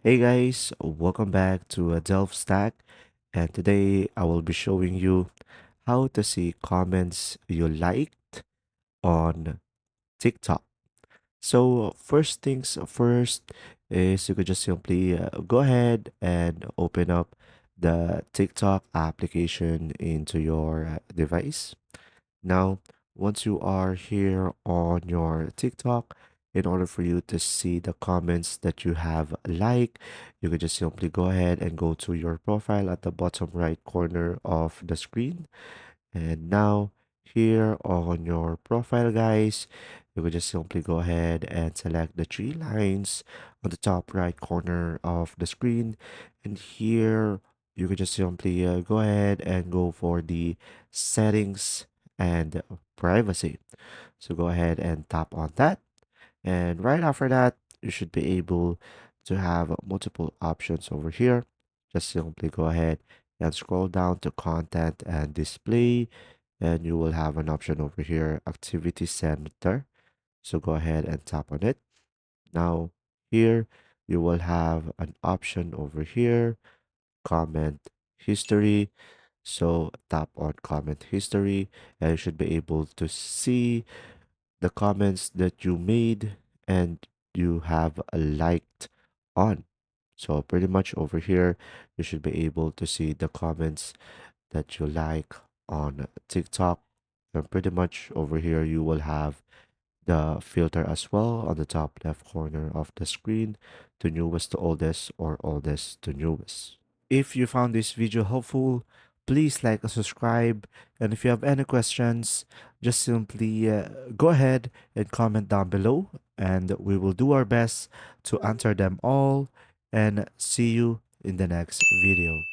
Hey guys, welcome back to Delve Stack, and today I will be showing you how to see comments you liked on TikTok. So first things first is you could just simply go ahead and open up the TikTok application into your device. Now, once you are here on your TikTok, in order for you to see the comments that you have liked, you could just simply go ahead and go to your profile at the bottom right corner of the screen. And now, here on your profile, guys, you could just simply go ahead and select the three lines on the top right corner of the screen. And here, you could just simply go ahead and go for the settings and privacy. So go ahead and tap on that. And right after that, you should be able to have multiple options over here. Just simply go ahead and scroll down to content and display, and you will have an option over here, activity center. So go ahead and tap on it. Now, here you will have an option over here, comment history. So tap on comment history, and you should be able to see the comments that you made and you have liked on. So pretty much over here, you should be able to see the comments that you like on TikTok. And pretty much over here, you will have the filter as well on the top left corner of the screen, to newest to oldest or oldest to newest. If you found this video helpful, please like and subscribe. And if you have any questions, just simply go ahead and comment down below, and we will do our best to answer them all. And see you in the next video.